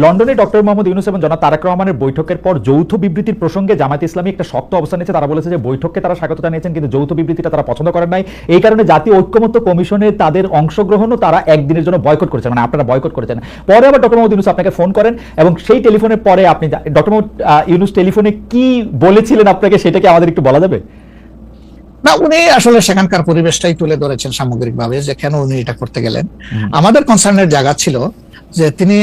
লন্ডনে ডক্টর মোহাম্মদ ইউনূস এবং জনাব তারেক রহমানের বৈঠকের পর যৌথ বিবৃতির প্রসঙ্গে জামায়াত ইসলামী একটা শক্ত অবস্থান নিয়েছে। তারা বলেছে যে বৈঠককে তারা স্বাগত জানিয়েছেন, কিন্তু যৌথ বিবৃতিটা তারা পছন্দ করেন নাই। এই কারণে জাতীয় ঐক্যমত্য কমিশনে তাদের অংশগ্রহণও তারা একদিনের জন্য বয়কট করেছেন, মানে আপনারা বয়কট করেছেন। পরে আবার ডক্টর মোহাম্মদ ইউনূস আপনাকে ফোন করেন এবং সেই টেলিফোনের পরে আপনি ডক্টর মোহাম্মদ ইউনূস টেলিফোনে কি বলেছিলেন আপনাকে, সেটা কি আমাদের একটু বলা যাবে? না, উনি আসলে সেখানকার পরিবেশটাই তুলে ধরেছেন সামগ্রিকভাবে, যে কেন উনি এটা করতে গেলেন। আমাদের কনসার্নের জায়গা ছিল যে তিনি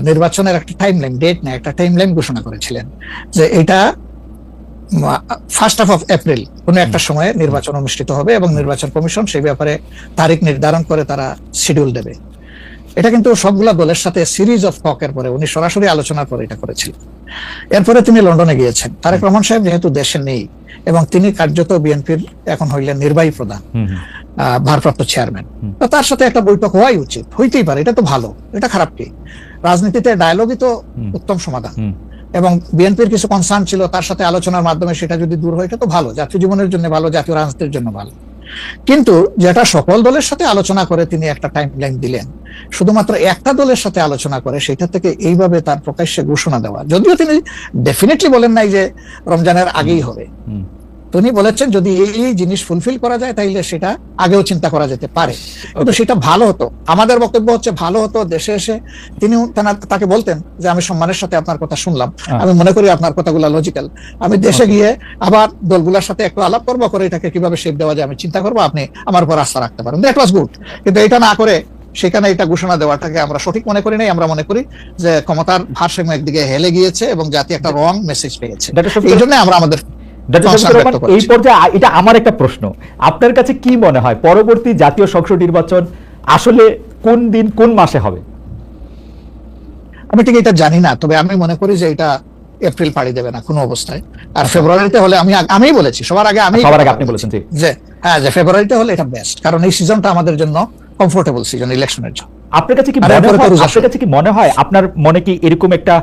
নির্বাচনের একটা টাইমলাইন, ডেট না, একটা টাইমলাইন ঘোষণা করেছিলেন যে এটা 1 এপ্রিল কোনো একটা সময়ে নির্বাচন অনুষ্ঠিত হবে এবং নির্বাচন কমিশন সেই ব্যাপারে তারিখ নির্ধারণ করে তারা শিডিউল দেবে। এটা কিন্তু সবগুলা দলের সাথে সিরিজ অফ টকের পরে উনি সরাসরি আলোচনার পরে এটা করেছিলেন। এরপরে তিনি লন্ডনে গিয়েছেন। তারেক রহমান সাহেব যেহেতু দেশে নেই এবং তিনি কার্যত বিএনপির এখন হইলেন নির্বাহী প্রধান, ভারপ্রাপ্ত চেয়ারম্যান, তার সাথে একটা বৈঠক হওয়াই উচিত, হইতেই পারে, এটা তো ভালো, এটা খারাপ কি? রাজনীতিতে ডায়ালগই তো উত্তম সমাধান। এবং বিএনপির কিছু কনসার্ন ছিল, তার সাথে আলোচনার মাধ্যমে সেটা যদি দূর হয় এটা তো ভালো, জাতীয় জীবনের জন্য ভালো, জাতীয় রাজনীতির জন্য ভালো। কিন্তু যেটা সকল দলের সাথে আলোচনা করে তিনি একটা টাইমলাইন দিলেন, শুধুমাত্র একটা দলের সাথে আলোচনা করে সেটা থেকে এইভাবে তার প্রকাশ্যে ঘোষণা দেওয়া, যদিও তিনি ডেফিনেটলি বলেন নাই যে রমজানের আগেই হবে, তিনি বলেছেন যদি এই জিনিস ফুলফিল করা যায় তাইলে সেটা আগেও চিন্তা করা যেতে পারে, কিন্তু সেটা ভালো হতো। আমাদের বক্তব্য হচ্ছে ভালো হতো দেশে এসে তিনি তাকে বলতেন যে আমি সম্মানের সাথে আপনার কথা শুনলাম, আমি মনে করি আপনার কথাগুলো লজিক্যাল, আমি দেশে গিয়ে আবার দলগুলোর সাথে একটু আলাপ করবো, করে এটাকে কিভাবে শেপ দেওয়া যায় আমি চিন্তা করবো, আপনি আমার উপর আস্থা রাখতে পারেন। That was good. কিন্তু এটা না করে সেখানে এটা ঘোষণা দেওয়াটাকে আমরা সঠিক মনে করি নাই। আমরা মনে করি যে ক্ষমতার ভারসাম্য একদিকে হেলে গিয়েছে এবং জাতি একটা রং মেসেজ পেয়েছে। এই জন্য আমরা আমাদের এই পর্যায়ে এটা আমার একটা প্রশ্ন, আপনার কাছে কি মনে হয় পরবর্তী জাতীয় সংসদ নির্বাচন আসলে কোন দিন কোন মাসে হবে? আমি ঠিক এটা জানি না, তবে আমি মনে করি যে এটা এপ্রিল পাড়ি দেবে না কোনো অবস্থায়। আর ফেব্রুয়ারিতে হলে আমি বলেছি সবার আগে আপনি বলেছেন যে হ্যাঁ, যে ফেব্রুয়ারিতে হলে এটা বেস্ট, কারণ এই সিজনটা আমাদের জন্য কমফোর্টেবল সিজন ইলেকশনের জন্য। আপনার কাছে কি মনে হয় আপনার মনে কি এরকম একটা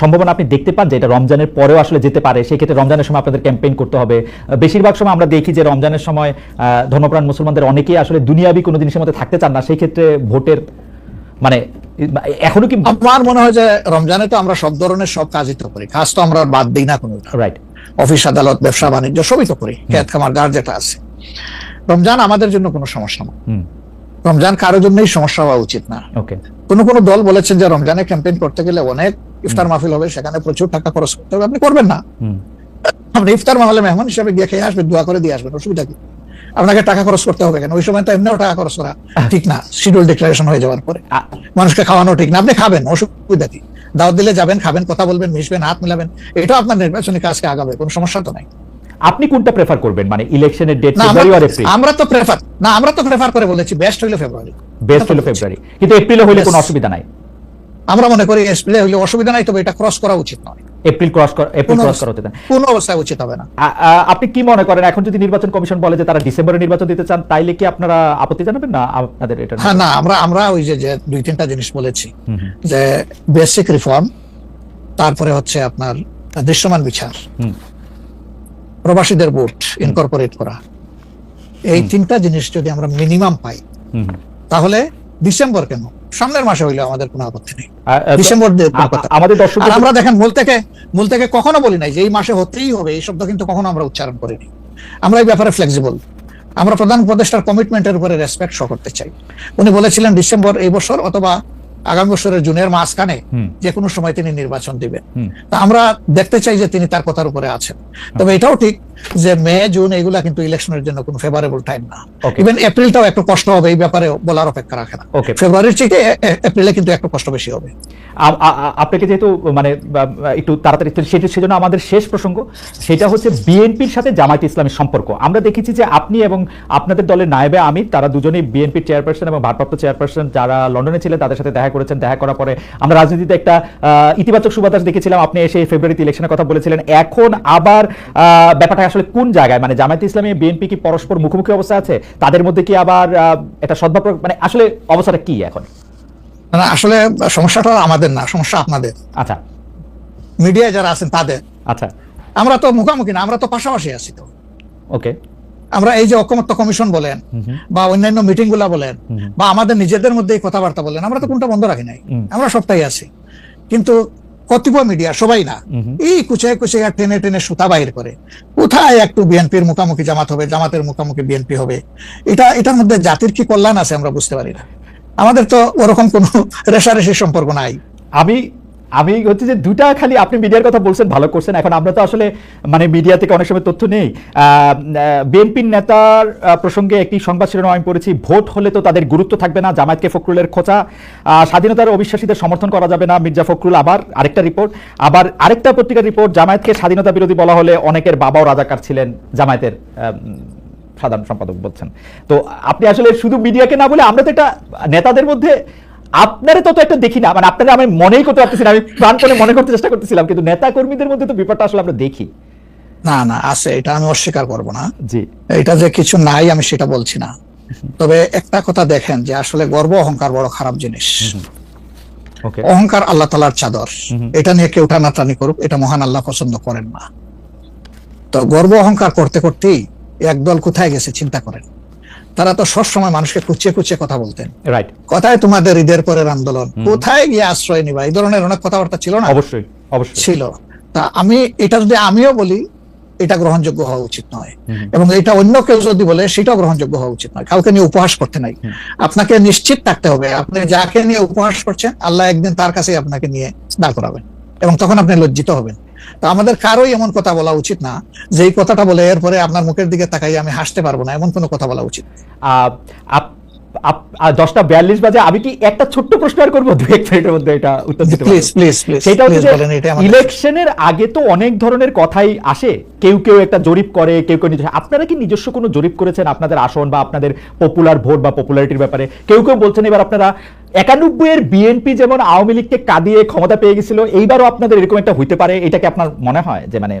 সম্ভাবনা আপনি দেখতে পান যে এটা রমজানের পরেও আসলে যেতে পারে? সেক্ষেত্রে রমজানের সময় আপনাদের ক্যাম্পেইন করতে হবে। বেশিরভাগ সময় আমরা দেখি যে রমজানের সময় ধর্মপ্রাণ মুসলমানদের অনেকেই আসলে দুনিয়াবি কোনো জিনিসের মধ্যে থাকতে চান না, সেই ক্ষেত্রে ভোটের মানে এখনো কি? আমার মনে হয় যে রমজানে তো আমরা সব ধরনের সব কাজই তো করি, কাজ তো আমরা বাদ দিই না কোনো, রাইট? অফিস আদালত ব্যবসা বাণিজ্য সবই তো করি, খেত খামার যার যেটা আছে। রমজান আমাদের জন্য কোনো সমস্যা না, রমজান কারোর জন্যই সমস্যা হওয়া উচিত না। কোন কোন দল বলেছেন যে রমজানে ক্যাম্পেইন করতে গেলে অনেক ইফতার মাহফিল হবে, সেখানে প্রচুর টাকা খরচ করতে হবে, আপনি করবেন না। আপনি ইফতার মাহফিলে মেহমান হিসেবে গিয়ে খেয়ে আসবেন, দোয়া করে দিয়ে আসবেন, অসুবিধা কি? আপনাকে টাকা খরচ করতে হবে কেন? ওই সময় তো এমনিও টাকা খরচ করা ঠিক না, শিডিউল ডিক্লারেশন হয়ে যাওয়ার পরে মানুষকে খাওয়ানো ঠিক না। আপনি খাবেন, অসুবিধা কি? দাওয়াত দিলে যাবেন, খাবেন, কথা বলবেন, মিশবেন, হাত মিলাবেন, এটাও আপনার নির্বাচনী কাজকে আগাবে, কোনো সমস্যা তো নাই। আপনি কোনটা প্রেফার করবেন, মানে ইলেকশনের ডেট ফেব্রুয়ারি আর এপ্রিল? আমরা তো প্রেফার করে বলেছি বেস্ট হইলো ফেব্রুয়ারি, কিন্তু এপ্রিলে হইলে কোনো অসুবিধা নাই। আমরা মনে করি এপ্রিলে হইলে অসুবিধা নাই, তবে এটা ক্রস করা উচিত নয়। এপ্রিল ক্রস করা উচিত না, কোনো অবস্থায় উচিত হবে না। আপনি কি মনে করেন এখন যদি নির্বাচন কমিশন বলে যে তারা ডিসেম্বরে নির্বাচন দিতে চান, তাইলে কি আপনারা আপত্তি জানাবেন না আপনাদের? এটা হ্যাঁ, না, আমরা ওই যে 2-3টা জিনিস বলেছি, যে বেসিক রিফর্ম, তারপরে হচ্ছে আপনার দৃশ্যমান বিচার, প্রবাসীদের ভোট ইনকর্পোরেট করা, এই 3টা জিনিস যদি আমরা মিনিমাম পাই তাহলে ডিসেম্বর কেন, সামনের মাসে হইলে আমাদের কোনো আপত্তি নেই। ডিসেম্বর আমাদের দর্শক, আমরা দেখেন মূল থেকে কখনো বলি নাই যে এই মাসে হতেই হবে, এই শব্দ কিন্তু কখনো আমরা উচ্চারণ করিনি। আমরা এই ব্যাপারে ফ্লেক্সিবল। আমরা প্রধান উপদেষ্টার কমিটমেন্টের উপরে রেসপেক্ট শো করতে চাই। উনি বলেছিলেন ডিসেম্বর এই বছর অথবা আগামী বছরের জুনের মাঝখানে যে কোনো সময় তিনি নির্বাচন দিবেন। তা আমরা দেখতে চাই যে তিনি তার কথার উপরে আছেন। তবে এটাও ঠিক যে মে জুন এগুলা কিন্তু ইলেকশনের জন্য কোনো ফেভারেবল টাইম না। ইভেন এপ্রিলটাও একটু কষ্ট হবে, এই ব্যাপারে বলার অপেক্ষা রাখে না। ফেব্রুয়ারির থেকে এপ্রিলে কিন্তু একটু কষ্ট বেশি হবে। আপনাকে যেহেতু মানে একটু তাড়াতাড়ি, সেজন্য আমাদের শেষ প্রসঙ্গ সেটা হচ্ছে বিএনপির সাথে জামায়াতে ইসলামের সম্পর্ক। আমরা দেখেছি যে আপনি এবং আপনাদের দলের নায়েবে আমির, তারা দুজনেই বিএনপির চেয়ারপারসন এবং ভারপ্রাপ্ত চেয়ারপারসন যারা লন্ডনে ছিলেন তাদের সাথে দেখা করেছেন। দেখা করার পরে আমরা রাজনীতিতে একটা ইতিবাচক সুবাতাস দেখেছিলাম। আপনি এসে ফেব্রুয়ারিতে ইলেকশনের কথা বলেছিলেন। এখন আবার ব্যাপারটা আসলে কোন জায়গায়, মানে জামায়াতে ইসলামী বিএনপি কি পরস্পর মুখোমুখি অবস্থা আছে? তাদের মধ্যে কি আবার একটা সদ্ভাব, মানে আসলে অবস্থাটা কি এখন? না, আসলে সমস্যাটা আমাদের না, সমস্যা আপনাদের। আচ্ছা, মিডিয়ায় যারা আছেন তাদের। আচ্ছা, আমরা তো মুখোমুখি না, আমরা তো পাশাপাশি আছি। তো ওকে, আমরা এই যে ঐকমত্য কমিশন বলেন বা অন্যান্য মিটিং গুলা বলেন বা আমাদের নিজেদের মধ্যে কথাবার্তা বলেন, আমরা তো কোনটা বন্ধ রাখি নাই, আমরা সবটাই আছি। কিন্তু কতিপয় মিডিয়া, সবাই না, এই কুচায় কুচায় টেনে টেনে সুতা বাইর করে কোথায় একটু বিএনপির মুখামুখি জামাত হবে, জামাতের মুখামুখি বিএনপি হবে। এটার মধ্যে জাতির কি কল্যাণ আছে আমরা বুঝতে পারি না। আমাদের তো ওরকম কোনো রেশারেশির সম্পর্ক নাই। আমি হচ্ছে যে দুটা, খালি আপনি মিডিয়ার কথা বলছেন, ভালো করছেন। এখন আমরা তো আসলে মানে মিডিয়া থেকে অনেক সময় তথ্য নেই। বিএনপির নেতার প্রসঙ্গে একটি সংবাদ শিরোনাম আমি পড়েছি, ভোট হলে তো তাদের গুরুত্ব থাকবে না, জামায়াতকে ফখরুলের খোঁচা, স্বাধীনতার অবিশ্বাসীদের সমর্থন করা যাবে না, মির্জা ফখরুল। আবার আরেকটা রিপোর্ট, আবার আরেকটা পত্রিকার রিপোর্ট, জামায়াতকে স্বাধীনতা বিরোধী বলা হলে অনেকের বাবাও রাজাকার ছিলেন, জামায়াতের সাধারণ সম্পাদক বলছেন। তো আপনি আসলে শুধু মিডিয়াকে না বলে আমরা তো এটা নেতাদের মধ্যে আপনারা তত একটা দেখি না, মানে আপনারা আমি মনেই করতে পারতেছি না, আমি প্রাণপণে মনে করতে চেষ্টা করতেছিলাম, কিন্তু নেতা কর্মীদের মধ্যে তো ব্যাপারটা আসলে আমরা দেখি। না না, আছে, এটা আমি অস্বীকার করব না। জি, এটা যে কিছু নাই আমি সেটা বলছি না। তবে একটা কথা দেখেন যে আসলে গর্ব অহংকার বড় খারাপ জিনিস। অহংকার আল্লাহ তাআলার চাদর, এটা নিয়ে কেউ টানাটানি করুক, এটা মহান আল্লাহ পছন্দ করেন না। তো গর্ব অহংকার করতে করতেই একদল কোথায় গেছে চিন্তা করেন। তারা তো সবসময় মানুষকে কুচিয়ে কুচিয়ে কথা বলতেন, রাইট, কোথায় তোমাদের ঈদের পরের আন্দোলন, কোথায় গিয়ে আশ্রয় নিবা, এই ধরনের অনেক কথাবার্তা ছিল না? অবশ্যই অবশ্যই ছিল। তা এটা যদি আমিও বলি, এটা গ্রহণযোগ্য হওয়া উচিত নয়, এবং এটা অন্য কেউ যদি বলে সেটাও গ্রহণযোগ্য হওয়া উচিত নয়। কাউকে নিয়ে উপহাস করতে নাই। আপনাকে নিশ্চিত থাকতে হবে আপনি যাকে নিয়ে উপহাস করছেন আল্লাহ একদিন তার কাছেই আপনাকে নিয়ে দাঁড় করাবেন, এবং তখন আপনি লজ্জিত হবেন। তো আমাদের কারোই এমন কথা বলা উচিত না যে এই কথাটা বলে এরপরে আপনার মুখের দিকে তাকাই আমি হাসতে পারবো না, এমন কোনো কথা বলা উচিত। 10:42 বাজে, আমি কি একটা ছোট্ট প্রশ্ন আর করবো 2-1 মিনিটের মধ্যে, এটা উত্তর দিতে প্লিজ প্লিজ প্লিজ। সেটা হচ্ছে ইলেকশনের আগে তো অনেক ধরনের কথাই আসে, কেউ কেউ একটা জরিপ করে, কেউ কেউ নিজস্ব। আপনারা কি নিজস্ব কোনো জরিপ করেছেন আপনাদের আসন বা আপনাদের পপুলার ভোট বা পপুলারিটির ব্যাপারে? কেউ কেউ বলছেন এবার আপনারা 91 এর বিএনপি যেমন আওয়ামী লীগকে কাঁদিয়ে ক্ষমতা পেয়ে গেছিল, এইবারও আপনাদের এরকম একটা হইতে পারে, এটা কি আপনার মনে হয় যে মানে?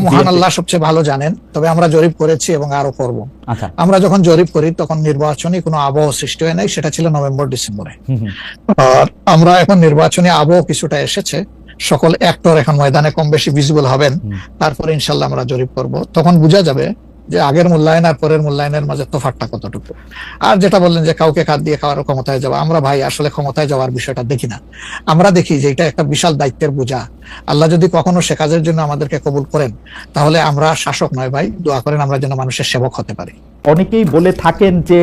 মহান আল্লাহ সবচেয়ে ভালো জানেন, তবে আমরা জরিপ করেছি এবং আরো করব। আমরা যখন জরিপ করি তখন নির্বাচনী কোনো আবহ সৃষ্টি হয় নাই, সেটা ছিল নভেম্বর ডিসেম্বরে। আর আমরা এখন নির্বাচনী আবহ কিছুটা এসেছে, সকল অ্যাক্টর এখন ময়দানে কম বেশি ভিজিবল হবেন, তারপরে ইনশাল্লাহ আমরা জরিপ করব, তখন বোঝা যাবে যে আগের মূল্যায়ন আর পরের মূল্যায়নের মাঝে তফাৎটা কতটুকু। আর যেটা বললেন যে কাউকে কাঁদ দিয়ে খাওয়ার ক্ষমতায় যাওয়া, আমরা ভাই আসলে ক্ষমতায় যাওয়ার বিষয়টা দেখি না, আমরা দেখি যে এটা একটা বিশাল দায়িত্বের বোঝা। আল্লাহ যদি কখনো সে কাজের জন্য আমাদেরকে কবুল করেন তাহলে আমরা শাসক নয় ভাই, দোয়া করেন আমরা যেন মানুষের সেবক হতে পারি। অনেকেই বলে থাকেন যে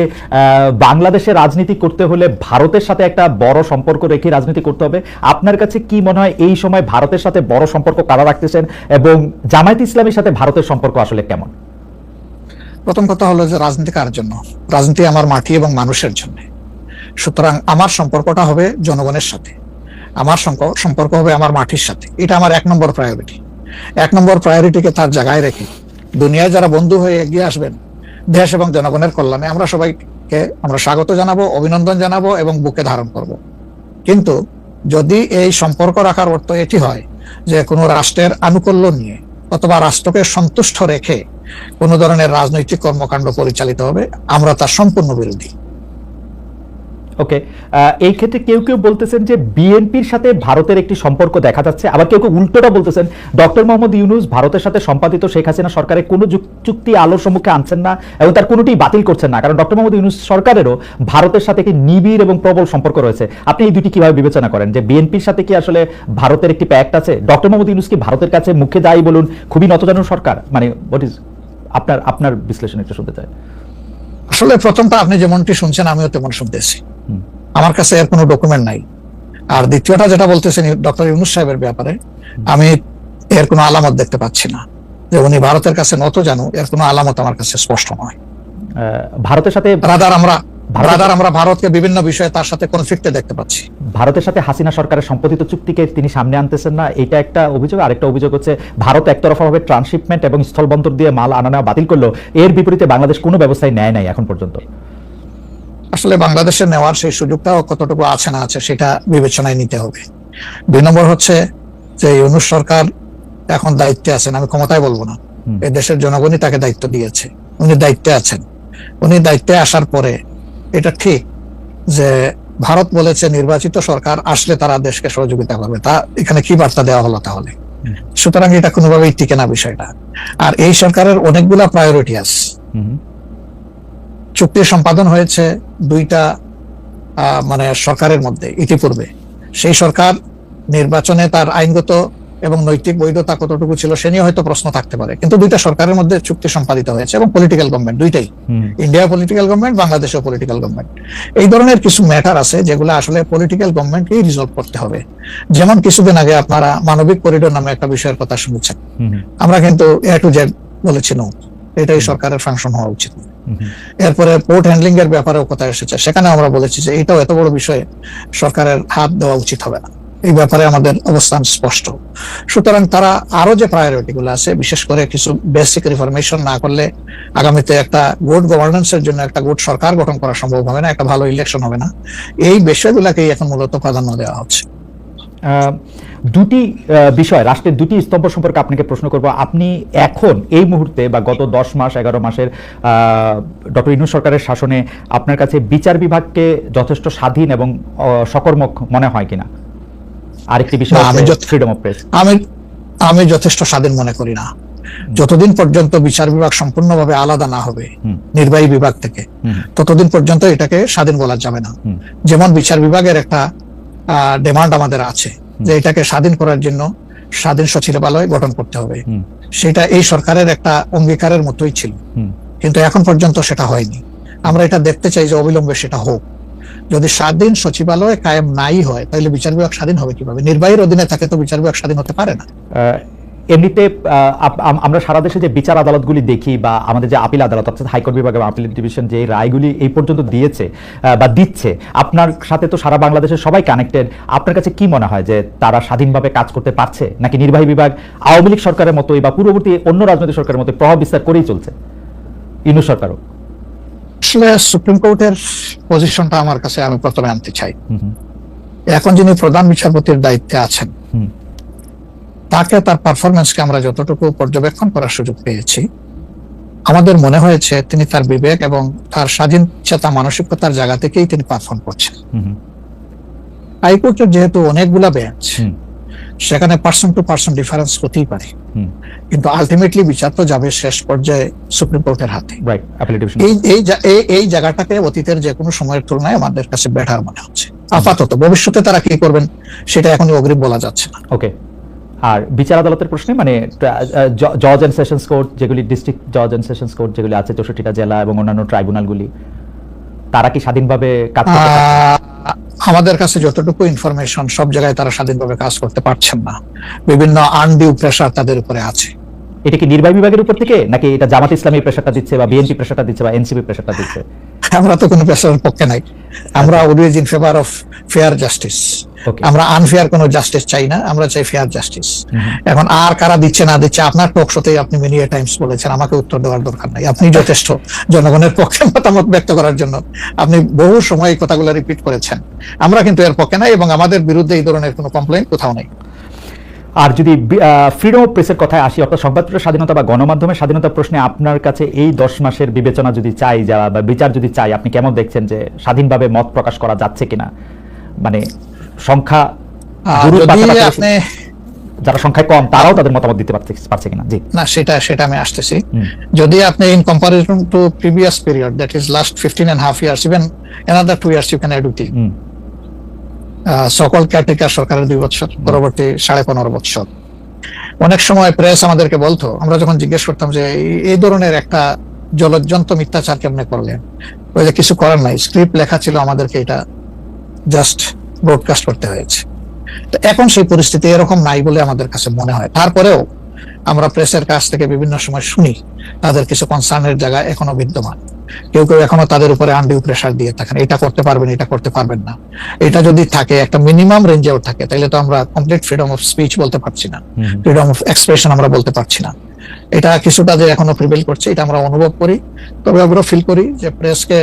বাংলাদেশে রাজনীতি করতে হলে ভারতের সাথে একটা বড় সম্পর্ক রেখে রাজনীতি করতে হবে। আপনার কাছে কি মনে হয় এই সময় ভারতের সাথে বড় সম্পর্ক কারা রাখতেছেন, এবং জামায়াত ইসলামীর সাথে ভারতের সম্পর্ক আসলে কেমন? প্রথম কথা হলো যে রাজনীতি কার জন্য? রাজনীতি আমার মাটি এবং মানুষের জন্য। সুতরাং আমার সম্পর্কটা হবে জনগণের সাথে, আমার সম্পর্ক হবে আমার মাটির সাথে, এটা আমার 1 নম্বর প্রায়োরিটি। 1 নম্বর প্রায়োরিটিকে তার জায়গায় রেখে দুনিয়ায় যারা বন্ধু হয়ে এগিয়ে আসবেন দেশ এবং জনগণের কল্যাণে, আমরা সবাইকে আমরা স্বাগত জানাবো, অভিনন্দন জানাবো এবং বুকে ধারণ করব। কিন্তু যদি এই সম্পর্ক রাখার অর্থ এটি হয় যে কোনো রাষ্ট্রের আনুকূল্য নিয়ে অথবা রাষ্ট্রকে সন্তুষ্ট রেখে কোন ধরনের রাজনৈতিক কর্মকাণ্ড পরিচালিত হবে, আমরা তার সম্পূর্ণ বিরোধী। ওকে, এই ক্ষেত্রে কেউ কেউ বলতেছেন যে বিএনপির সাথে ভারতের একটি সম্পর্ক দেখা যাচ্ছে, আবার কেউ কেউ উল্টোটা বলতেছেন ডক্টর মোহাম্মদ ইউনূস ভারতের সাথে সম্পাদিত শেখ হাসিনা সরকারের কোনো চুক্তি আলোর সম্মুখে আনছেন না এবং তার কোনোটি বাতিল করছেন না, কারণ ডক্টর মোহাম্মদ ইউনূস সরকারেরও ভারতের সাথে একটি নিবিড় এবং প্রবল সম্পর্ক রয়েছে। আপনি এই দুটি কিভাবে বিবেচনা করেন, যে বিএনপির সাথে কি আসলে ভারতের একটি প্যাক্ট আছে? ডক্টর মোহাম্মদ ইউনূস কি ভারতের কাছে মুখে যাই বলুন খুবই নতজানু সরকার, মানে হোয়াট ইজ আপনার বিশ্লেষণ একটু শুনতে চাই। আসলে প্রথমটা আপনি যেমনটি শুনছেন আমিও তেমন শুনতেছি, আমার কাছে এর কোনো ডকুমেন্ট নাই। আর দ্বিতীয়টা যেটা বলতেছেন ডক্টর ইউনূস সাহেবের ব্যাপারে, আমি এর কোনো আলামত দেখতে পাচ্ছি না যে উনি ভারতের কাছে নত জানু, এর কোনো আলামত আমার কাছে স্পষ্ট নয়। ভারতের সাথে আমরা ভারতকে বিভিন্ন বিষয়ে তার সাথে কনফ্লিক্টে দেখতে পাচ্ছি। ভারতের সাথে হাসিনা সরকারের সম্পাদিত চুক্তিকে তিনি সামনে আনতেছেন না, এটা একটা অভিযোগ। আরেকটা অভিযোগ হচ্ছে ভারত একতরফাভাবে ট্রান্সশিপমেন্ট এবং স্থলবন্দর দিয়ে মাল আনা নেওয়া বাতিল করলো, এর বিপরীতে বাংলাদেশ কোনো ব্যবস্থাই নেয় নাই এখন পর্যন্ত। আসলে বাংলাদেশের নেওয়ার সেই সুযোগটাও কতটুকু আছে না আছে সেটা বিবেচনায় নিতে হবে। 2 নম্বর হচ্ছে যে ইউনূস সরকার এখন দায়িত্বে আছেন, আমি ক্ষমতায় বলবো না, এই দেশের জনগণই তাকে দায়িত্ব দিয়েছে, উনি দায়িত্বে আছেন। উনি দায়িত্বে আসার পরে এটা ঠিক যে ভারত বলেছে নির্বাচিত সরকার আসলে তারা দেশকে সহযোগিতা করবে, তা এখানে কি বার্তা দেওয়া হলো তাহলে? সুতরাং এটা কোনোভাবেই টিকে না বিষয়টা। আর এই সরকারের অনেকগুলা প্রায়োরিটি আছে, চুক্তি সম্পাদন হয়েছে দুইটা মানে সরকারের মধ্যে ইতিপূর্বে। সেই সরকার নির্বাচনে তার আইনগত এবং নৈতিক বৈধতা কতটুকু ছিল সে নিয়ে হয়তো প্রশ্ন থাকতে পারে, কিন্তু দুইটা সরকারের মধ্যে চুক্তি সম্পাদিত হয়েছে এবং পলিটিক্যাল গভর্নমেন্ট দুইটাই, ইন্ডিয়া পলিটিক্যাল গভর্নমেন্ট, বাংলাদেশেও পলিটিক্যাল গভর্নমেন্ট। এই ধরনের কিছু ম্যাটার আছে যেগুলো আসলে পলিটিক্যাল গভর্নমেন্টকেই রিজলভ করতে হবে। যেমন কিছুদিন আগে আপনারা মানবিক করিডোর নামে একটা বিষয়ের কথা শুনেছেন, আমরা কিন্তু এ টু জেড বলেছি নো, এটাই সরকারের ফাংশন হওয়া উচিত। এরপরে পোর্ট হ্যান্ডলিং এর ব্যাপারেও কথা এসেছে, সেখানে আমরা বলেছি যে এটাও এত বড় বিষয়ে সরকারের হাত দেওয়া উচিত হবে না, এই ব্যাপারে আমাদের অবস্থান স্পষ্ট। সুতরাং তারা আরো যে প্রায়োরিটি গুলো আছে, বিশেষ করে কিছু বেসিক রিফরমেশন না করলে আগামীতে একটা গুড গভর্নেন্সের জন্য একটা গুড সরকার গঠন করা সম্ভব হবে না, একটা ভালো ইলেকশন হবে না। এই বিষয়গুলোকেই এখন মূলত প্রাধান্য দেওয়া হচ্ছে। দুটি বিষয়, রাষ্ট্রের দুটি স্তম্ভ সম্পর্কে আপনাকে প্রশ্ন করব। আপনি এখন এই মুহূর্তে বা গত 10 মাস 11 মাসের ডক্টর ইউনূস সরকারের শাসনে আপনার কাছে বিচার বিভাগকে যথেষ্ট স্বাধীন এবং সকর্মক মনে হয় কিনা? আরেকটি বিষয় ফ্রিডম অফ প্রেস। আমি যথেষ্ট স্বাধীন মনে করি না। যতদিন পর্যন্ত বিচার বিভাগ সম্পূর্ণভাবে আলাদা না হবে নির্বাহী বিভাগ থেকে, ততদিন পর্যন্ত এটাকে স্বাধীন বলা যাবে না। যেমন বিচার বিভাগের একটা ডিমান্ড আমাদের আছে যে এটাকে স্বাধীন করার জন্য স্বাধীন সচিবালয় গঠন করতে হবে, সেটা এই সরকারের একটা অঙ্গীকারের মতোই ছিল, কিন্তু এখন পর্যন্ত সেটা হয়নি। আমরা এটা দেখতে চাই যে অবিলম্বে সেটা হোক। যদি স্বাধীন সচিবালয় কায়েম নাই হয় তাহলে বিচার বিভাগ স্বাধীন হবে কিভাবে? নির্বাহীর অধীনে থাকে তো বিচার বিভাগ স্বাধীন হতে পারে না। এমনিতে আমরা সারা দেশে যে বিচার আদালতগুলি দেখি বা আমাদের যে আপিল আদালত অর্থাৎ হাইকোর্ট বিভাগ এবং আপিল ডিভিশন যে রায়গুলি এই পর্যন্ত দিয়েছে বা দিচ্ছে, আপনার সাথে তো সারা বাংলাদেশের সবাই কানেক্টেড। আপনার কাছে কি মনে হয় যে তারা স্বাধীনভাবে কাজ করতে পারছে, নাকি নির্বাহী বিভাগ আওয়ামী লীগ সরকারের মতোই বা পূর্ববর্তী অন্য রাজনৈতিক সরকারের মতো প্রভাব বিস্তার করেই চলছে ইউনূস সরকারও? আসলে সুপ্রিম কোর্টের পজিশনটা আমার কাছে আমি প্রথমে আনতে চাই। এখন যিনি প্রধান বিচারপতির দায়িত্বে আছেন, তাকে তার পারফরমেন্সকে আমরা যতটুকু পর্যবেক্ষণ করার সুযোগ পেয়েছি, আমাদের মনে হয়েছে তিনি তার বিবেক এবং তার স্বাধীন চেতা মানসিকতার জায়গা থেকেই তিনি পারফর্ম করছেন। হাইকোর্টের যেহেতু অনেকগুলা বেঞ্চ, সেখানে পার্সন টু পার্সন ডিফারেন্স হতেই পারে, কিন্তু আলটিমেটলি বিচার তো যাবে শেষ পর্যায়ে সুপ্রিম কোর্টের হাতে। এই জায়গাটাকে অতীতের যে কোনো সময়ের তুলনায় আমাদের কাছে বেটার মনে হচ্ছে। আপাতত ভবিষ্যতে তারা কি করবেন সেটা এখনই অগ্রিম বলা যাচ্ছে না। ওকে। আর বিচার আদালতের প্রশ্নে মানে জজ এন্ড সেশনস কোর্ট যেগুলি, ডিস্ট্রিক্ট জজ এন্ড সেশনস কোর্ট যেগুলি আছে 64টা জেলা এবং অন্যান্য ট্রাইব্যুনালগুলি, তারা কি স্বাধীনভাবে কাজ করতে পারছে? আমাদের কাছে যতটুকু ইনফরমেশন, সব জায়গায় তারা স্বাধীনভাবে কাজ করতে পারছেন না, বিভিন্ন আনডিউ প্রেসার তাদের উপরে আছে। এটা কি নির্বাহী বিভাগের উপর থেকে, নাকি এটা জামাত ইসলামী প্রেসারটা দিচ্ছে বা বিএনপি প্রেসারটা দিচ্ছে বা এনসিপি প্রেসারটা দিচ্ছে? আমরা তো কোনো প্রেসারের পক্ষে নাই, আমরা always in favour of fair justice. আমরা আনফেয়ার কোনো জাস্টিস চাই না, আমরা চাই ফেয়ার জাস্টিস। এখন আর কারা দিচ্ছে না দিচ্ছে, আপনার টক শোতেই আপনি মেনি টাইমস বলেছেন, আমাকে উত্তর দেওয়ার দরকার নাই। আপনি যথেষ্ট জনগণের পক্ষে মতামত ব্যক্ত করার জন্য আপনি বহু সময় এই কথাগুলো রিপিট করেছেন। আমরা কিন্তু এর পক্ষে নাই এবং আমাদের বিরুদ্ধে এই ধরনের কোনো কমপ্লেইন কোথাও নেই। আর যদি ফ্রিডম অফ প্রেসের কথায় আসি, অর্থাৎ সংবাদপত্রের স্বাধীনতা বা গণমাধ্যমের স্বাধীনতা প্রশ্নে আপনার কাছে এই 10 মাসের বিবেচনা যদি চাই বা বিচার যদি চাই, আপনি কেমন দেখছেন যে স্বাধীনভাবে মত প্রকাশ করা যাচ্ছে কিনা? মানে সংখ্যা যারা সংখ্যায় কম তারাও তাদের মতামত দিতে পারছে কিনা? জি না, সেটা আমি আসতেছি। যদি আপনি in comparison two previous period, that is last 15.5 years, even another 2 years you can add with it. সকল কেয়ারটেকার সরকারের 2 বছর, পরবর্তী 15.5 বছর। অনেক সময় প্রেস আমাদেরকে বলতো, আমরা যখন জিজ্ঞেস করতাম যে এই ধরনের একটা জলজ্জন্ত মিথ্যাচার কেমনে করলেন, ওই যে কিছু করার নাই, স্ক্রিপ্ট লেখা ছিল, আমাদেরকে এটা জাস্ট ব্রডকাস্ট করতে হয়েছে। তো এখন সেই পরিস্থিতি এরকম নাই বলে আমাদের কাছে মনে হয়। তারপরেও আমরা প্রেসের কাছ থেকে বিভিন্ন সময় শুনি তাদের কিছু কনসার্নের জায়গা এখনো বিদ্যমান। কেউ কেউ এখনো তাদের উপরে আনডিউ প্রেসার দিয়ে থাকেন, এটা করতে পারবেন, এটা করতে পারবেন না। এটা যদি থাকে, একটা মিনিমাম রেঞ্জেও থাকে, তাহলে তো আমরা কমপ্লিট ফ্রিডম অফ স্পিচ বলতে পারছি না, ফ্রিডম অফ এক্সপ্রেশন আমরা বলতে পারছি না। এটা কিছুটা যে এখনো প্রিভেল করছে, এটা আমরা অনুভব করি। তবে আমরা ফিল করি যে প্রেসকে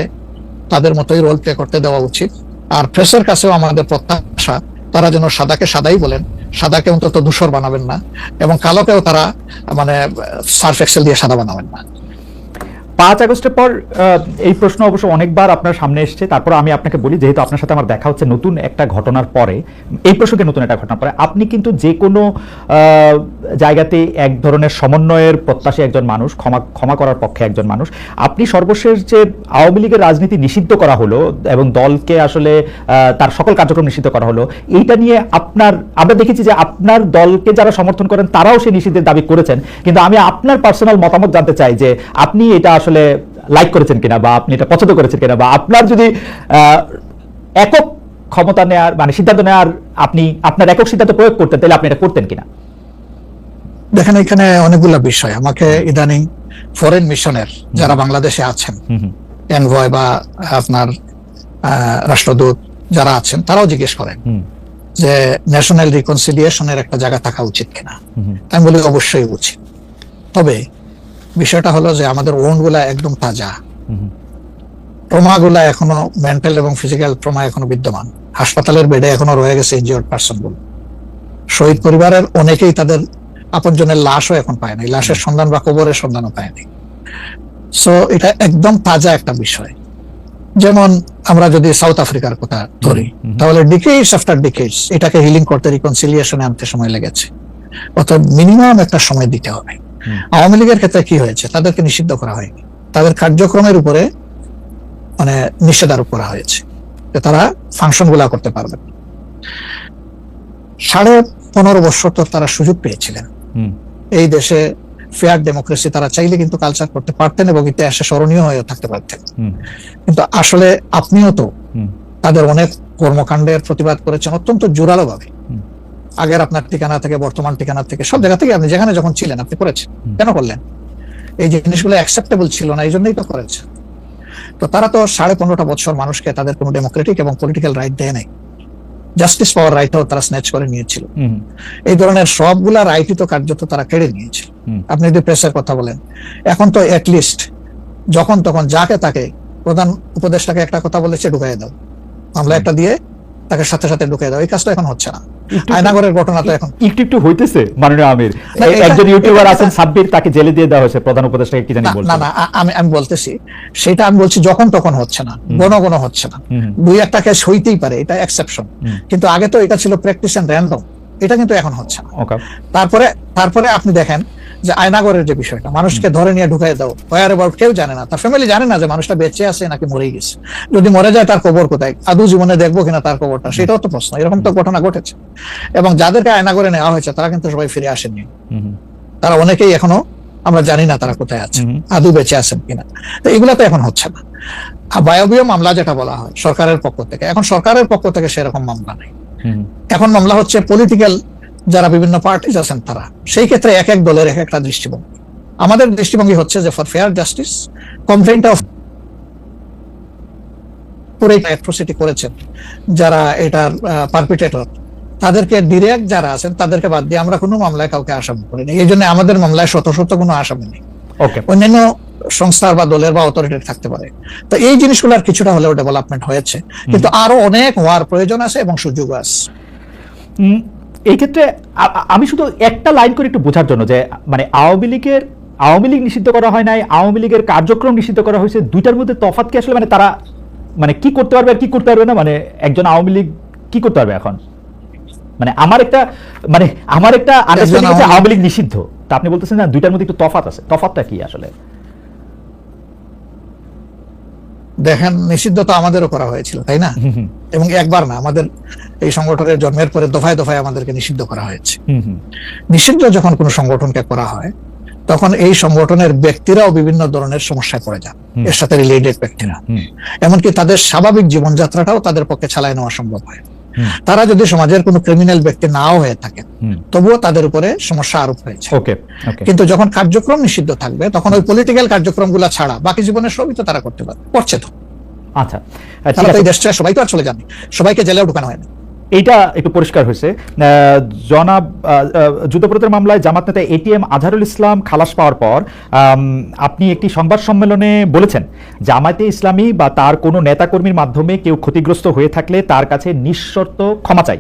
তাদের মতোই রোল প্লে করতে দেওয়া উচিত। আর প্রেসের কাছেও আমাদের প্রত্যাশা, তারা যেন সাদাকে সাদাই বলেন, সাদাকে অন্তত ধূসর বানাবেন না, এবং কালোকেও তারা মানে সার্ফ এক্সেল দিয়ে সাদা বানাবেন না। 5 আগস্টের পর এই প্রশ্ন অবশ্য অনেকবার আপনার সামনে এসেছে, তারপর আমি আপনাকে বলি, যেহেতু আপনার সাথে আমার দেখা হচ্ছে নতুন একটা ঘটনার পরে, এই প্রসঙ্গে নতুন একটা ঘটনার পরে, আপনি কিন্তু যে কোনো জায়গাতে এক ধরনের সমন্বয়ের প্রত্যাশী একজন মানুষ, ক্ষমা করার পক্ষে একজন মানুষ। আপনি সর্বশেষ যে আওয়ামী লীগের রাজনীতি নিষিদ্ধ করা হলো এবং দলকে আসলে তার সকল কার্যক্রম নিষিদ্ধ করা হলো, এইটা নিয়ে আমরা দেখেছি যে আপনার দলকে যারা সমর্থন করেন তারাও সেই নিষিদ্ধের দাবি করেছেন, কিন্তু আমি আপনার পার্সোনাল মতামত জানতে চাই যে আপনি এটা আসলে লাইক করেছেন কিনা, বা আপনি এটা পছন্দ করেছেন কিনা, বা আপনার যদি একক ক্ষমতা নেওয়ার মানে সিদ্ধান্ত নেওয়ার আপনি আপনার একক সিদ্ধান্ত প্রয়োগ করতেন, তাহলে আপনি এটা করতেন কিনা? দেখেন, এখানে অনেকগুলো বিষয় আমাকে ইদানিং ফরেন মিশনের যারা বাংলাদেশে আছেন, এনভয় বা আপনার রাষ্ট্রদূত যারা আছেন, তারাও জিজ্ঞেস করেন যে ন্যাশনাল রিকনসিলিয়েশনের একটা জায়গা থাকা উচিত কিনা। আমি বলি অবশ্যই উচিত, তবে বিষয়টা হলো যে আমাদের ওন গুলা একদম তাজা, ট্রমা গুলা এখনো মেন্টাল এবং ফিজিক্যাল ট্রমা এখনো বিদ্যমান, হাসপাতালের বেডে এখনো রয়ে গেছে ইনজিওর্ড পার্সন গুলো। শহীদ পরিবারের অনেকেই তাদের আপনজনের লাশও এখন পায়নি, লাশের সন্ধান বা কবরের সন্ধানও পায়নি। সো এটা একদম তাজা একটা বিষয়। যেমন আমরা যদি সাউথ আফ্রিকার কথা ধরি, তাহলে ডিকেডস আফটার ডিকেডস এটাকে হিলিং করতে, রিকনসিলিয়েশনে আনতে সময় লেগেছে। অর্থাৎ মিনিমাম একটা সময় দিতে হবে। আওয়ামী লীগের ক্ষেত্রে কি হয়েছে, তাদেরকে নিষিদ্ধ করা হয়নি, তাদের কার্যক্রমের উপরে মানে নিষেধারোপ করা হয়েছে, তারা ফাংশন গুলা করতে পারবে। 15.5 বছর তো তারা সুযোগ পেয়েছিলেন এই দেশে ফেয়ার ডেমোক্রেসি, তারা চাইলে কিন্তু কালচার করতে পারতেন এবং ইতিহাসে স্মরণীয় হয়ে থাকতে পারতেন। কিন্তু আসলে আপনিও তো তাদের অনেক কর্মকাণ্ডের প্রতিবাদ করেছেন অত্যন্ত জোরালো ভাবে। আগের আপনার ঠিকানা থেকে, বর্তমান ঠিকানা থেকে, সব জায়গা থেকে আপনি যেখানে যখন ছিলেন আপনি করেছেন। কেন করলেন? এই জিনিসগুলো অ্যাকসেপ্টেবল ছিল না, এই জন্যই তো করেছেন। তো তারা তো 15.5 বছর মানুষকে তাদের কোনো ডেমোক্রেটিক এবং পলিটিক্যাল রাইট দেয় নাই, জাস্টিস পাওয়ার রাইটও তারা স্ন্যাচ করে নিয়েছিল। এই ধরনের সবগুলা রাইটই তো কার্যত তারা কেড়ে নিয়েছিল। আপনি যদি প্রেসের কথা বলেন, এখন তো অ্যাটলিস্ট যখন তখন যাকে তাকে প্রধান উপদেষ্টাকে একটা কথা বলেছে ঢুকাই দাও, মামলা একটা দিয়ে তাকে সাথে সাথে ঢুকাই দাও, এই কাজটা এখন হচ্ছে না। আয়নাগরের ঘটনা তো এখন একটু হইতেছে। মাননীয় আমির, একজন ইউটিউবার আছেন সাব্বির, তাকে জেলে দিয়ে দেওয়া হয়েছে প্রধান উপদেষ্টাকে, কি জানি বলছেন। না আমি বলতেছি সেটা, আমি বলছি যখন তখন হচ্ছে না, ঘন হচ্ছে না, 2-1টা কেস হইতেই পারে, এটা এক্সেপশন, কিন্তু আগে তো এটা ছিল প্র্যাকটিস এন্ড র্যান্ডম, এটা কিন্তু এখন হচ্ছে না। তারপরে আপনি দেখেন যে আয়নাগরের যে বিষয়টা, মানুষকে ধরে নিয়ে ঢুকাই দাও, ওয়ার অ্যাবাউট কেউ জানে না, তার ফ্যামিলি জানে না যে মানুষটা বেঁচে আছে নাকি মরে গেছে। যদি মরে যায় তার কবর কোথায়, আদৌ জীবনে দেখবো কিনা তার কবরটা, সেটাও তো প্রশ্ন। এরকম তো ঘটনা ঘটেছে, এবং যাদেরকে আয়নাগরে নেওয়া হয়েছে তারা কিন্তু সবাই ফিরে আসেননি। তারা অনেকেই এখনো আমরা জানি না তারা কোথায় আছে, আদৌ বেঁচে আছেন কিনা। তো এগুলা তো এখন হচ্ছে না। বায়বীয় মামলা যেটা বলা হয় সরকারের পক্ষ থেকে, এখন সরকারের পক্ষ থেকে সেরকম মামলা নেই। এখন মামলা হচ্ছে পলিটিক্যাল যারা বিভিন্ন পার্টিজ আছেন তারা, সেই ক্ষেত্রে এক এক দলের এক একটা দৃষ্টিভঙ্গি। আমাদের দৃষ্টিভঙ্গি হচ্ছে যে for fair justice, complaint of পুরো অ্যাট্রোসিটি করেছেন যারা এটার পারপিটেটর, তাদেরকে ডিরেক্ট যারা আছেন তাদেরকে বাদ দিয়ে আমরা কোনো মামলায় কাউকে আসামি করিনি। এই জন্য আমাদের মামলায় শত কোনো আসামি নেই। অন্যান্য সংস্থার বা দলের বা অথরিটির থাকতে পারে। তো এই জিনিসগুলোর কিছুটা হলেও ডেভেলপমেন্ট হয়েছে, কিন্তু আরো অনেক হওয়ার প্রয়োজন আছে এবং সুযোগ আছে। এই ক্ষেত্রে আমি শুধু একটা লাইন করে একটু বোঝার জন্য, যে মানে আওয়ামী লীগ নিষিদ্ধ করা হয় নাই, আওয়ামী লীগের কার্যক্রম নিষিদ্ধ করা হয়েছে, দুইটার মধ্যে তফাৎ কি আসলে? মানে তারা মানে কি করতে পারবে আর কি করতে পারবে না, মানে একজন আওয়ামী লীগ কি করতে পারবে এখন? মানে আমার একটা আন্ডারস্ট্যান্ডিং আছে আওয়ামী লীগ নিষিদ্ধ, তা আপনি বলতেছেন না দুইটার মধ্যে একটু তফাৎ আছে, তফাৎটা কি আসলে? দেখেন, নিষিদ্ধ তো আমাদেরও করা হয়েছিল, তাই না? এবং একবার না, আমাদের এই সংগঠনের জন্মের পরে দফায় দফায় আমাদেরকে নিষিদ্ধ করা হয়েছে। নিষিদ্ধ যখন কোনো সংগঠনকে করা হয় তখন এই সংগঠনের ব্যক্তিরাও বিভিন্ন ধরনের সমস্যায় পড়ে যান, এর সাথে রিলেটেড ব্যক্তিরা, এমনকি তাদের স্বাভাবিক জীবনযাত্রাটাও তাদের পক্ষে চালায় নেওয়া সম্ভব হয়। তারা যদি সমাজের কোনো ক্রিমিনাল ব্যক্তি নাও হয়ে থাকে, তবুও তাদের উপরে সমস্যা আরোপ হয়েছে। কিন্তু যখন কার্যক্রম নিষিদ্ধ থাকবে তখন ওই পলিটিক্যাল কার্যক্রমগুলো ছাড়া বাকি জীবনের সবই তো তারা করতে পারে, করছে তো। আচ্ছা, এই দেশটা সবাই তো আর চলে যাননি, সবাইকে জেলেও ঢুকানো হয়নি। এইটা একটু পরিষ্কার হয়েছে। জনাব যুদ্ধাপরাধের মামলায় জামাত নেতা এটিএম আজহারুল ইসলাম খালাস পাওয়ার পর আপনি একটি সংবাদ সম্মেলনে বলেছেন, জামায়াতে ইসলামী বা তার কোনো নেতাকর্মীর মাধ্যমে কেউ ক্ষতিগ্রস্ত হয়ে থাকলে তার কাছে নিঃশর্ত ক্ষমা চাই।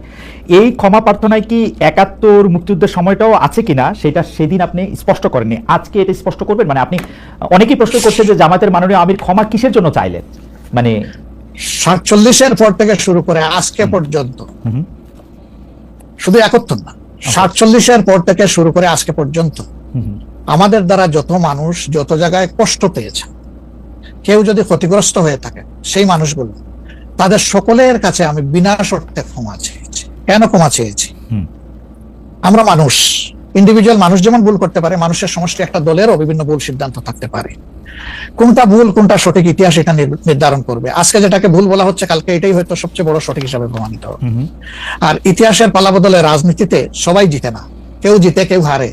এই ক্ষমা প্রার্থনায় কি ৭১ মুক্তিযুদ্ধের সময়টাও আছে কিনা সেটা সেদিন আপনি স্পষ্ট করেননি, আজকে এটা স্পষ্ট করবেন? মানে আপনি অনেকেই প্রশ্ন করছেন যে জামায়াতের মাননীয় আমির ক্ষমা কিসের জন্য চাইলেন, মানে ৪৭-এর পর থেকে শুরু করে আজকে পর্যন্ত, শুধু ৭১ না, ৪৭-এর পর থেকে শুরু করে আজকে পর্যন্ত আমাদের দ্বারা যত মানুষ যত জায়গায় কষ্ট পেয়েছে, কেউ যদি ক্ষতিগ্রস্ত হয়ে থাকে, সেই মানুষগুলো তাদের সকলের কাছে আমি বিনা শর্তে ক্ষমা চেয়েছি। কেন ক্ষমা চেয়েছি? আমরা মানুষ, ইন্ডিভিজুয়াল মানুষ যেমন ভুল করতে পারে, মানুষের সমষ্টি একটা দলেরও বিভিন্ন ভুল সিদ্ধান্ত থাকতে পারে। কোনটা ভুল কোনটা সঠিক ইতিহাস এটা নির্ধারণ করবে। আজকে যেটাকে ভুল বলা হচ্ছে, কালকে এটাই হয়তো সবচেয়ে বড় সঠিক হিসাবে প্রমাণিত হবে। আর ইতিহাসের পালাবদলে রাজনীতিতে সবাই জিতে না, কেউ জিতে কেউ হারে।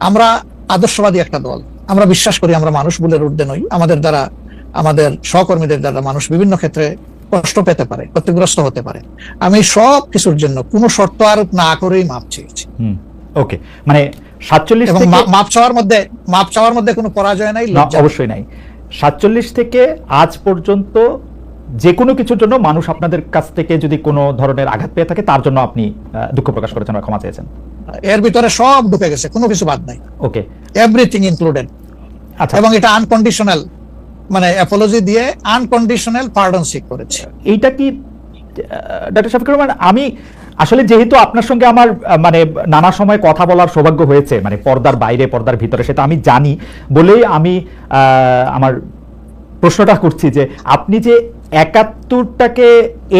আমরা আদর্শবাদী একটা দল, আমরা বিশ্বাস করি আমরা মানুষ ভুলের ঊর্ধ্বে নই। আমাদের দ্বারা, আমাদের সহকর্মীদের দ্বারা মানুষ বিভিন্ন ক্ষেত্রে কষ্ট পেতে পারে, ক্ষতিগ্রস্ত হতে পারে। আমি সব কিছুর জন্য কোনো শর্ত আরোপ না করেই মাপ চেয়েছি। ওকে, মানে ৪৭ এবং মাপ চাওয়ার মধ্যে কোনো পরাজয় নাই, অবশ্যই নাই। ৪৭ থেকে আজ পর্যন্ত যে কোনো কিছুর জন্য মানুষ আপনাদের কাছ থেকে যদি কোনো ধরনের আঘাত পেয়ে থাকে তার জন্য আপনি দুঃখ প্রকাশ করেছেন বা ক্ষমা চেয়েছেন। এর ভিতরে সব ঢুকে গেছে, কোনো কিছু বাদ নাই। ওকে, এভরিথিং ইনক্লুডেড। আচ্ছা, এবং এটা আনকন্ডিশনাল, মানে অ্যাপোলজি দিয়ে আনকন্ডিশনাল পার্ডন সিক করেছে। এইটা কি ডক্টর শফিকুর রহমান, আমি আসলে যেহেতু আপনার সঙ্গে আমার মানে নানা সময় কথা বলার সৌভাগ্য হয়েছে, মানে পর্দার বাইরে পর্দার ভিতরে, সেটা আমি জানি বলেই আমি আমার প্রশ্নটা করছি যে আপনি যে ৭১টাকে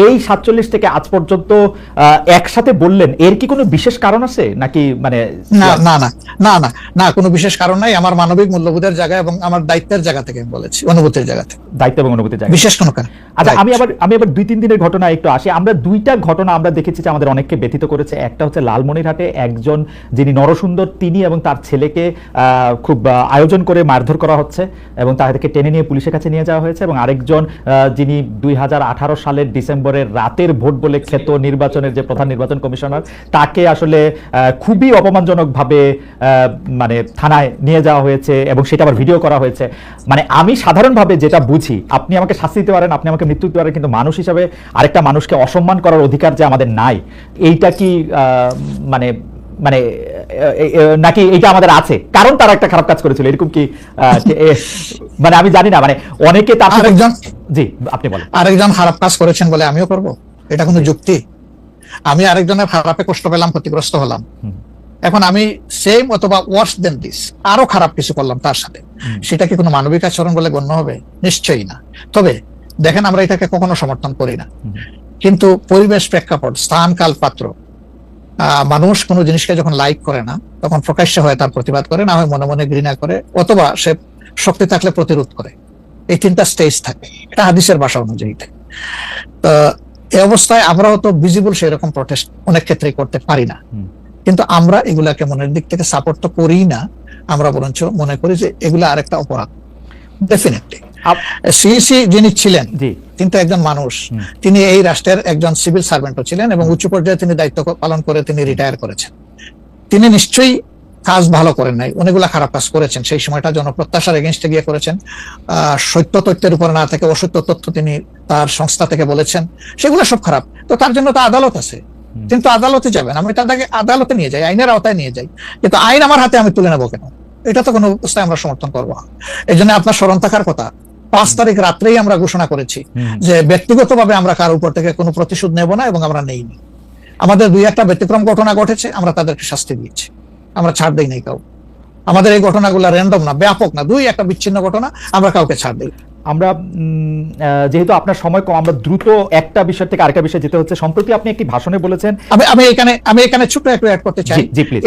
এই ৪৭ থেকে আজ পর্যন্ত একসাথে বললেন, এর কি কোনো বিশেষ কারণ আছে নাকি? মানে না না না না না না, কোনো বিশেষ কারণ নাই। আমার মানবিক মূল্যবোধের জায়গা এবং আমার দায়িত্বের জায়গা থেকে বলেছি, অনুভূতির জায়গা থেকে, দায়িত্ব এবং অনুভূতির জায়গা, বিশেষ কোনো কারণ। আচ্ছা, আমি আবার ২-৩ দিনের ঘটনা একটু আসি। আমরা দুইটা ঘটনা আমরা দেখেছি যে আমাদের অনেককে ব্যথিত করেছে। একটা হচ্ছে লালমনিরহাটে একজন যিনি নরসুন্দর, তিনি এবং তার ছেলেকে খুব আয়োজন করে মারধর করা হচ্ছে এবং তাদেরকে টেনে নিয়ে পুলিশের কাছে নিয়ে যাওয়া হয়েছে। এবং আরেকজন যিনি ২০১৮ সালের ডিসেম্বরের রাতের ভোট বলে খ্যাত নির্বাচনের যে প্রধান নির্বাচন কমিশনার, তাকে আসলে খুবই অপমানজনকভাবে মানে থানায় নিয়ে যাওয়া হয়েছে এবং সেটা আবার ভিডিও করা হয়েছে। মানে আমি সাধারণভাবে যেটা বুঝি, আপনি আমাকে শাস্তি দিতে পারেন, আপনি আমাকে মৃত্যু দিতে পারেন, কিন্তু মানুষ হিসাবে আরেকটা মানুষকে অসম্মান করার অধিকার যে আমাদের নাই, এইটা কি মানে মানে নাকি এইটা আমাদের আছে কারণ তারা একটা খারাপ কাজ করেছিল, এরকম কি? মানে আমি জানি না, মানে অনেকে তার আরেকজন, জি আপনি বলেন, আরেকজন খারাপ কাজ করেছেন বলে আমিও করব? এটা কোনো যুক্তি? আমি আরেকজনের খারাপে কষ্ট পেলাম, ক্ষতিগ্রস্ত হলাম, এখন আমি সেম অথবা ওয়ার্স দেন দিস আরো খারাপ কিছু করলাম তার সাথে, সেটা কি কোনো মানবিক আচরণ বলে গণ্য হবে? নিশ্চয়ই না। তবে দেখেন, আমরা এটাকে কখনো সমর্থন করি না, কিন্তু পরিবেশ, প্রেক্ষাপট, স্থান, কাল, পাত্র, মানুষ কোনো জিনিসকে যখন লাইক করে না, তখন প্রকাশ্যে হয় তার প্রতিবাদ করে, না হয় মনে মনে ঘৃণা করে, অথবা সে শক্তি থাকলে প্রতিরোধ করে। এই তিনটা স্টেজ থাকে, এটা হাদিসের ভাষা অনুযায়ী। তো এই অবস্থায় আমরাও তো ভিজিবল সেরকম প্রটেস্ট অনেক ক্ষেত্রেই করতে পারি না, কিন্তু আমরা এগুলাকে মনের দিক থেকে সাপোর্ট তো করি না। আমরা বরঞ্চ মনে করি যে এগুলা আরেকটা অপরাধ। ডেফিনেটলি সিইসি যিনি ছিলেন, তিনি তো একজন মানুষ, তিনি এই রাষ্ট্রের একজন সিভিল সার্ভেন্টও ছিলেন এবং উচ্চ পর্যায়ে তিনি দায়িত্ব পালন করে তিনি রিটায়ার করেছেন। তিনি নিশ্চয়ই কাজ ভালো করেন নাই, অনেকগুলা খারাপ কাজ করেছেন। সেই সময়টা জনপ্রত্যাশার এগেইনস্টে গিয়ে করেছেন, সত্য তথ্যের উপর না থেকে অসত্য তথ্য তিনি তার সংস্থা থেকে বলেছেন, সেগুলো সব খারাপ। তো তার জন্য তো আদালত আছে, কিন্তু আদালতে যাবেন, আমি তাদেরকে আদালতে নিয়ে যাই, আইনের আওতায় নিয়ে যাই, কিন্তু আইন আমার হাতে আমি তুলে নেবো কেন? এটা তো কোনো অবস্থায় আমরা সমর্থন করবো না। এই জন্য আপনার স্মরণ থাকার কথা, ৫ তারিখ রাত্রেই আমরা ঘোষণা করেছি যে ব্যক্তিগতভাবে আমরা কারোর উপর থেকে কোনো প্রতিশোধ নেব না, এবং আমরা নেইনি। আমাদের ২-১টা ব্যতিক্রম ঘটনা ঘটেছে, আমরা তাদেরকে শাস্তি দিয়েছি, আমরা ছাড় দেই নাই কাউ। আমাদের এই ঘটনাগুলো র্যান্ডম না, ব্যাপক না, ২-১টা বিচ্ছিন্ন ঘটনা, আমরা কাউকে ছাড় দিই। আমরা যেহেতু আপনার সময় কম, আমরা দ্রুত একটা বিষয় থেকে আরেকটা বিষয় যেতে হচ্ছে। সম্প্রতি আপনি একটি ভাষণে বলেছেন, আমি এখানে ছোট্ট একটু অ্যাড করতে চাই।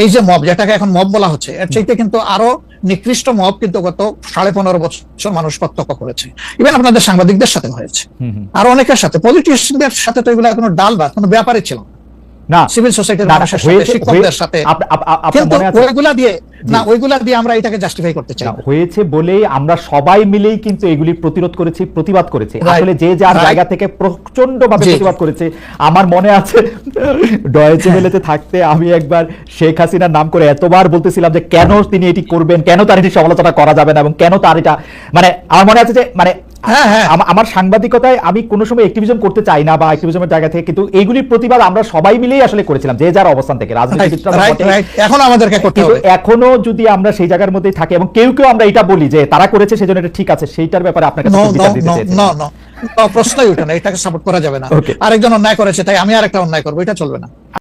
এই যে মব, যেটাকে এখন মব বলা হচ্ছে, এর চাইতে কিন্তু আরো নিকৃষ্ট মব কিন্তু গত 15.5 বছর মানুষ প্রত্যক্ষ করেছে। ইভেন আপনাদের সাংবাদিকদের সাথে হয়েছে, আর অনেকের সাথে, পলিটিশিয়ানদের সাথে তো এগুলো কোনো ডাল ভাত, কোনো ব্যাপারই ছিল না। না, সিভিল সোসাইটির না, মানুষের সাথে, হয়েছে- শিক্ষকদের সাথে, আপনার কিন্তু মনে আছে ওইগুলা দিয়ে আমরা এটাকে জাস্টিফাই করতে চাই না, না। হয়েছে বলেই আমরা সবাই মিলেই কিন্তু এগুলি প্রতিরোধ করেছি, প্রতিবাদ করেছি। Right. আসলে যে যার Right. জায়গা থেকে প্রচন্ড ভাবে জি। প্রতিবাদ করেছে। আমার মনে আছে ডয়েচে ভেলেতে থাকতে আমি একবার শেখ হাসিনার নাম করে এতবার বলতেছিলাম যে কেন তিনি এটি করবেন, কেন তার এটি সমালোচনা করা যাবে না এবং কেন তার এটা মানে আমার মনে আছে যে মানে হ্যাঁ, হ্যাঁ। আমার সাংবাদিকতায় আমি কোনো সময় অ্যাক্টিভিজম করতে চাই না বা অ্যাক্টিভিজমের জায়গা থেকে, কিন্তু এইগুলির প্রতিবাদ আমরা সবাই মিলেই আসলে করেছিলাম যে যার অবস্থান থেকে রাজনীতিবিদরা Right, বটে। right. এখন আমাদেরকে করতে কিন্তু হবে। এখনো যদি আমরা সেই জায়গার মধ্যেই থাকি এবং কেউ কেউ আমরা এটা বলি যে তারা করেছে সেজন্য এটা ঠিক আছে, সেইটার ব্যাপারে আপনার কাছে No, একটু বিচার no, দিতে no, চাইছি। no, no. প্রশ্নই ওঠে না, এটাকে সাপোর্ট করা যাবে না। Okay. আরেকজন অন্যায় করেছে তাই আমি আরেকটা অন্যায় করবো, এটা চলবে না।